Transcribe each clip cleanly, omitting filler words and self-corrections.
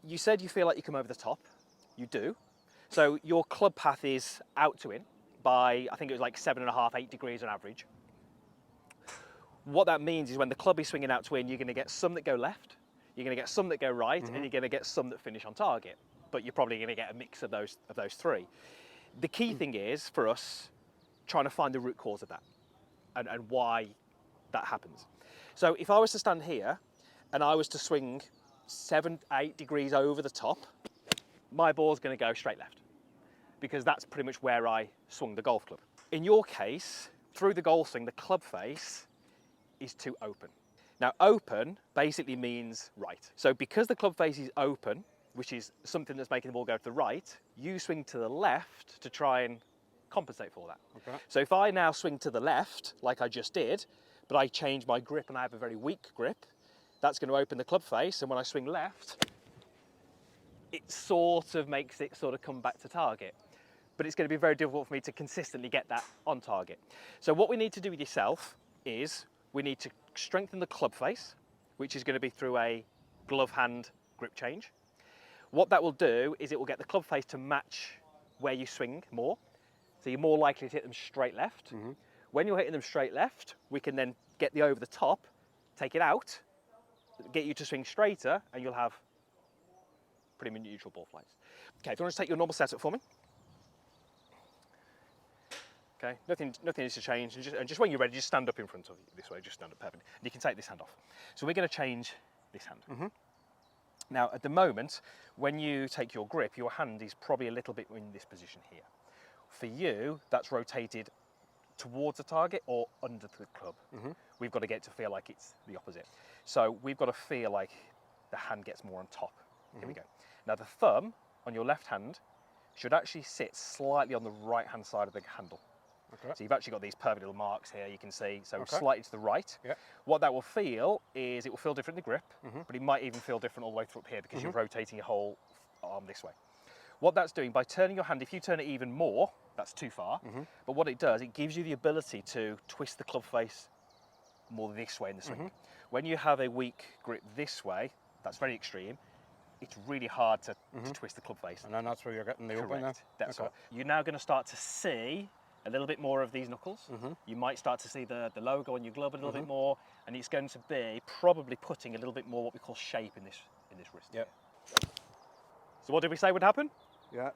you said you feel like you come over the top. You do. So your club path is out to in by, I think it was like 7.5, 8 degrees on average. What that means is when the club is swinging out to in, you're going to get some that go left, you're going to get some that go right, and you're going to get some that finish on target. But you're probably going to get a mix of those three. The key thing is, for us, trying to find the root cause of that and why that happens. So if I was to stand here and I was to swing 7, 8 degrees over the top, my ball's going to go straight left because that's pretty much where I swung the golf club. In your case, through the golf swing, the club face is too open. Now, open basically means right. So because the club face is open, which is something that's making the ball go to the right, you swing to the left to try and compensate for that. Okay. So if I now swing to the left, like I just did, but I change my grip and I have a very weak grip, that's going to open the club face, and when I swing left, it sort of makes it sort of come back to target. But it's going to be very difficult for me to consistently get that on target. So what we need to do with yourself is we need to strengthen the club face, which is going to be through a glove hand grip change. What that will do is it will get the club face to match where you swing more. So you're more likely to hit them straight left. When you're hitting them straight left, we can then get the over the top, take it out, get you to swing straighter, and you'll have pretty much neutral ball flights. Okay, if you want to take your normal setup for me. Okay, nothing needs to change. And just when you're ready, just stand up in front of you this way, just stand up perfect. And you can take this hand off. So we're going to change this hand. Now, at the moment, when you take your grip, your hand is probably a little bit in this position here. For you, that's rotated towards the target or under the club. We've got to get it to feel like it's the opposite. So we've got to feel like the hand gets more on top. Here we go. Now, the thumb on your left hand should actually sit slightly on the right-hand side of the handle. Okay. So you've actually got these perfect little marks here, you can see, so slightly to the right. Yeah. What that will feel is it will feel different in the grip, but it might even feel different all the way through up here because you're rotating your whole arm this way. What that's doing, by turning your hand, if you turn it even more, that's too far, but what it does, it gives you the ability to twist the club face more this way in the swing. When you have a weak grip this way, that's very extreme, it's really hard to twist the club face. And then that's where you're getting the open then? That's right. You're now going to start to see a little bit more of these knuckles. You might start to see the logo on your glove a little bit more, and it's going to be probably putting a little bit more what we call shape in this wrist. Yep. So what did we say would happen? Yeah,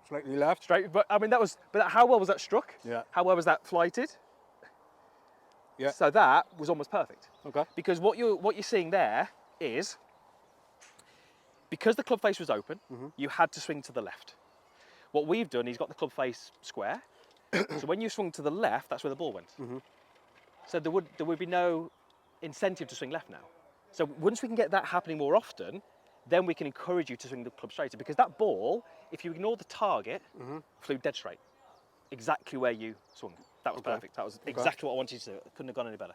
slightly left. Straight, but I mean but how well was that struck? Yeah. How well was that flighted? Yeah. So that was almost perfect. Okay. Because what you're seeing there is, because the club face was open, you had to swing to the left. What we've done is got the club face square. So when you swung to the left, that's where the ball went. So there would be no incentive to swing left now. So once we can get that happening more often, then we can encourage you to swing the club straighter, because that ball, if you ignore the target, flew dead straight, exactly where you swung. That was perfect. That was exactly what I wanted to do. It couldn't have gone any better.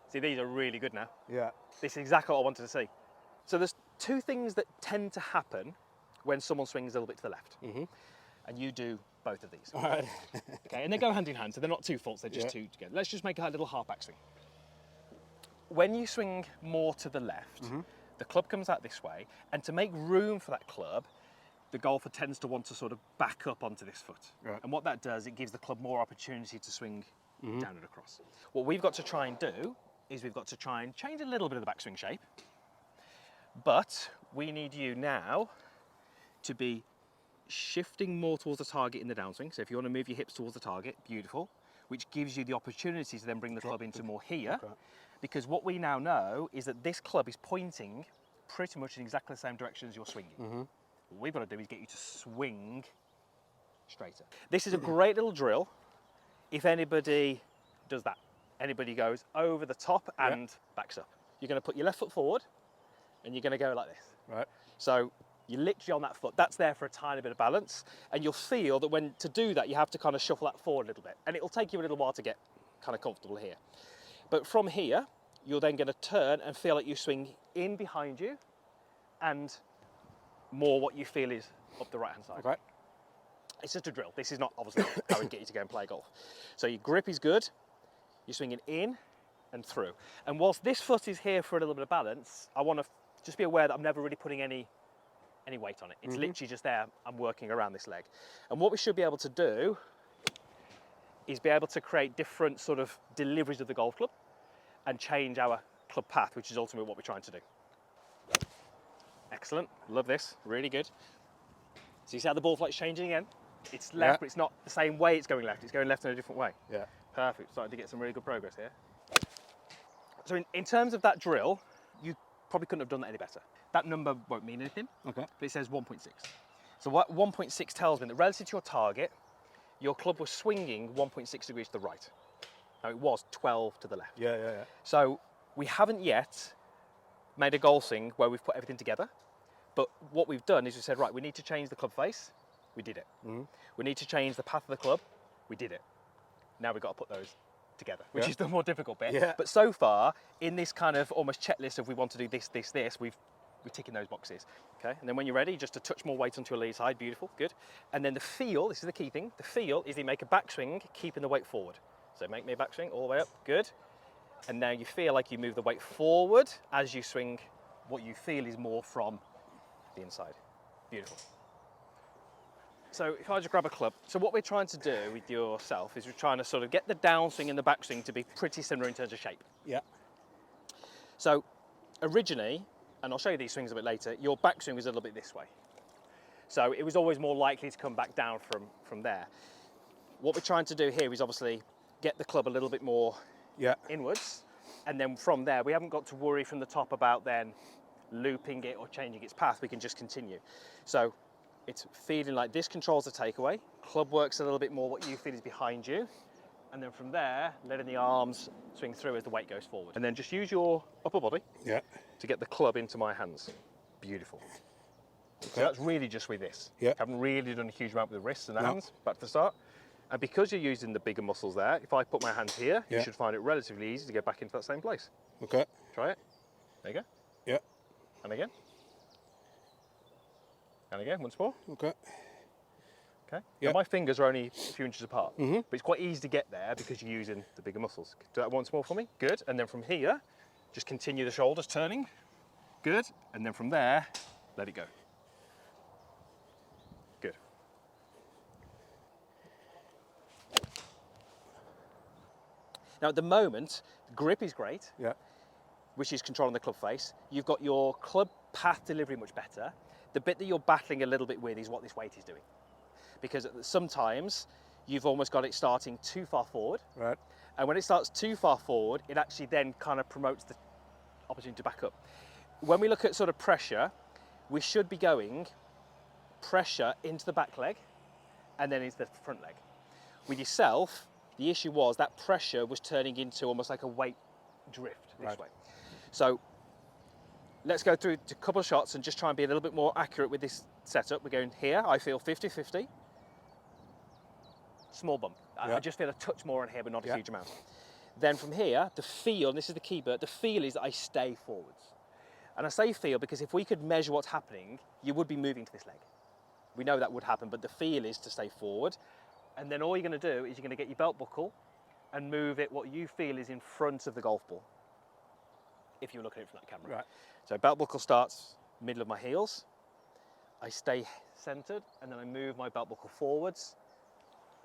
See, these are really good now. Yeah. This is exactly what I wanted to see. So there's two things that tend to happen when someone swings a little bit to the left. And you do both of these. All right. Okay, and they go hand in hand, so they're not two faults, they're just two together. Let's just make a little half back swing. When you swing more to the left, the club comes out this way, and to make room for that club, the golfer tends to want to sort of back up onto this foot. Right. And what that does, it gives the club more opportunity to swing down and across. What we've got to try and do is we've got to try and change a little bit of the backswing shape, but we need you now to be shifting more towards the target in the downswing. So if you want to move your hips towards the target, beautiful, which gives you the opportunity to then bring the club into more here. Okay. Because what we now know is that this club is pointing pretty much in exactly the same direction as you're swinging. What we've got to do is get you to swing straighter. This is a great little drill if anybody does that. Anybody goes over the top and backs up. You're going to put your left foot forward and you're going to go like this. Right. So you're literally on that foot. That's there for a tiny bit of balance. And you'll feel that when to do that, you have to kind of shuffle that forward a little bit. And it'll take you a little while to get kind of comfortable here. But from here, you're then going to turn and feel like you swing in behind you and more what you feel is up the right-hand side. Okay. It's just a drill. This is not obviously how we get you to go and play golf. So your grip is good. You're swinging in and through. And whilst this foot is here for a little bit of balance, I want to just be aware that I'm never really putting any weight on it. It's literally just there, I'm working around this leg. And what we should be able to do is be able to create different sort of deliveries of the golf club and change our club path, which is ultimately what we're trying to do. Excellent, love this, really good. So you see how the ball flight's changing again? It's left, but it's not the same way it's going left. It's going left in a different way. Yeah. Perfect, starting to get some really good progress here. So in terms of that drill, you probably couldn't have done that any better. That number won't mean anything, Okay. but it says 1.6. So what 1.6 tells me that relative to your target, your club was swinging 1.6 degrees to the right. Now it was 12 to the left. Yeah. So we haven't yet made a golf swing where we've put everything together, but what we've done is we said, right, we need to change the club face. We did it. We need to change the path of the club. We did it. Now we've got to put those together, which is the more difficult bit. Yeah. But so far, in this kind of almost checklist of we want to do this, we're ticking those boxes. Okay, and then when you're ready, just a touch more weight onto your lead side, beautiful, good. And then the feel, this is the key thing, the feel is you make a backswing, keeping the weight forward. So make me a backswing all the way up, good. And now you feel like you move the weight forward as you swing what you feel is more from the inside. Beautiful. So if I just grab a club, so what we're trying to do with yourself is we're trying to sort of get the downswing and the backswing to be pretty similar in terms of shape. Yeah. So originally, and I'll show you these swings a bit later, your backswing was a little bit this way. So it was always more likely to come back down from there. What we're trying to do here is obviously get the club a little bit more inwards, and then from there, we haven't got to worry from the top about then looping it or changing its path. We can just continue. So it's feeling like this controls the takeaway. Club works a little bit more what you feel is behind you. And then from there, letting the arms swing through as the weight goes forward. And then just use your upper body to get the club into my hands. Beautiful. Okay. So that's really just with this. Yeah. Haven't really done a huge amount with the wrists and the hands, back to the start. And because you're using the bigger muscles there, if I put my hands here, you should find it relatively easy to get back into that same place. Okay. Try it. There you go. Yeah. And again. And again, once more. Okay. Okay. Now my fingers are only a few inches apart, but it's quite easy to get there because you're using the bigger muscles. Do that once more for me. Good. And then from here, just continue the shoulders turning. Good. And then from there, let it go. Good. Now at the moment, grip is great, which is controlling the club face. You've got your club path delivery much better. The bit that you're battling a little bit with is what this weight is doing. Because sometimes you've almost got it starting too far forward. Right. And when it starts too far forward, it actually then kind of promotes the opportunity to back up. When we look at sort of pressure, we should be going pressure into the back leg and then into the front leg. With yourself, the issue was that pressure was turning into almost like a weight drift this way. So let's go through a couple of shots and just try and be a little bit more accurate with this setup. We're going here, I feel 50-50. Small bump. I just feel a touch more on here, but not a huge amount. Then from here, the feel, and this is the key bit, the feel is that I stay forwards. And I say feel because if we could measure what's happening, you would be moving to this leg. We know that would happen, but the feel is to stay forward. And then all you're going to do is you're going to get your belt buckle and move it what you feel is in front of the golf ball, if you're looking at it from that camera. Right. So belt buckle starts middle of my heels. I stay centered, and then I move my belt buckle forwards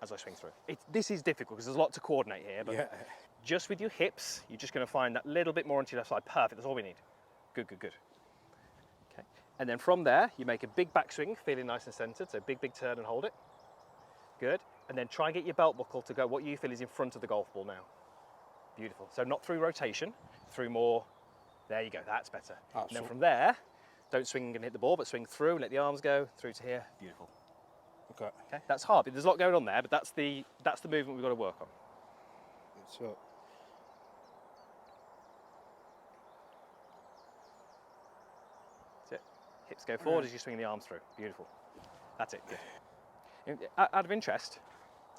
as I swing through. This is difficult because there's a lot to coordinate here, but just with your hips, you're just going to find that little bit more onto your left side. Perfect, that's all we need. Good, good, good. Okay, and then from there, you make a big backswing, feeling nice and centered, so big, big turn and hold it. Good, and then try and get your belt buckle to go what you feel is in front of the golf ball now. Beautiful, so not through rotation, through more, there you go, that's better. And then from there, don't swing and hit the ball, but swing through, let the arms go, through to here, beautiful. Okay. Okay, that's hard, there's a lot going on there, but that's the movement we've got to work on. So. That's it. Hips go forward as you swing the arms through. Beautiful. That's it, good. Out of interest,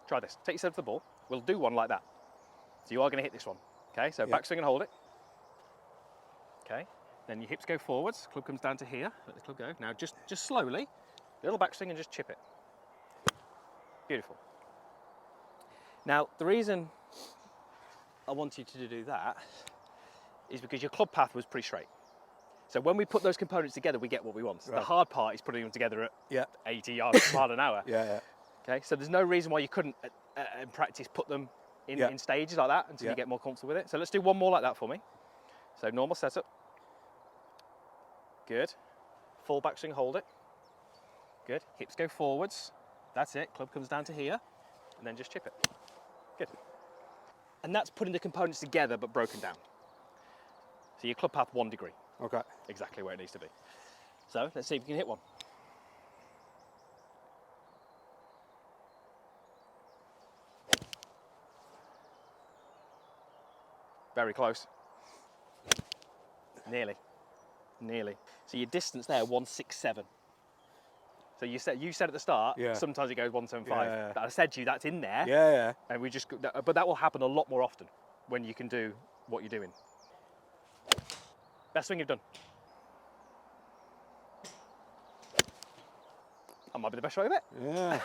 try this. Take yourself to the ball. We'll do one like that. So you are going to hit this one. Okay, so backswing and hold it. Okay, then your hips go forwards, club comes down to here, let the club go. Now just slowly, little backswing and just chip it. Beautiful. Now the reason I want you to do that is because your club path was pretty straight. So when we put those components together, we get what we want. Right. The hard part is putting them together at Yeah. 80 yards per mile an hour. Yeah. Okay, so there's no reason why you couldn't, in practice, put them in stages like that until you get more comfortable with it. So let's do one more like that for me. So normal setup. Good. Full backswing, hold it. Good. Hips go forwards. That's it. Club comes down to here, and then just chip it. Good. And that's putting the components together but broken down. So your club path 1 degree. Okay. Exactly where it needs to be. So let's see if you can hit one. Very close. Nearly. Nearly. So your distance there, 167. So you said at the start, sometimes it goes 175. Yeah. But I said to you that's in there. Yeah. And but that will happen a lot more often when you can do what you're doing. Best swing you've done. That might be the best shot of it. Yeah.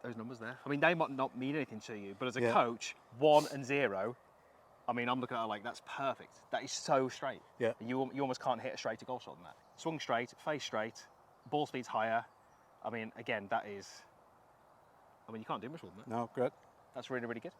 Those numbers there. I mean, they might not mean anything to you, but as a coach, 1 and 0, I mean, I'm looking at it like, that's perfect. That is so straight. Yeah. You almost can't hit a straighter golf shot than that. Swung straight, face straight, ball speed's higher. I mean, again, that is, I mean, you can't do much more than that. No, great. That's really, really good.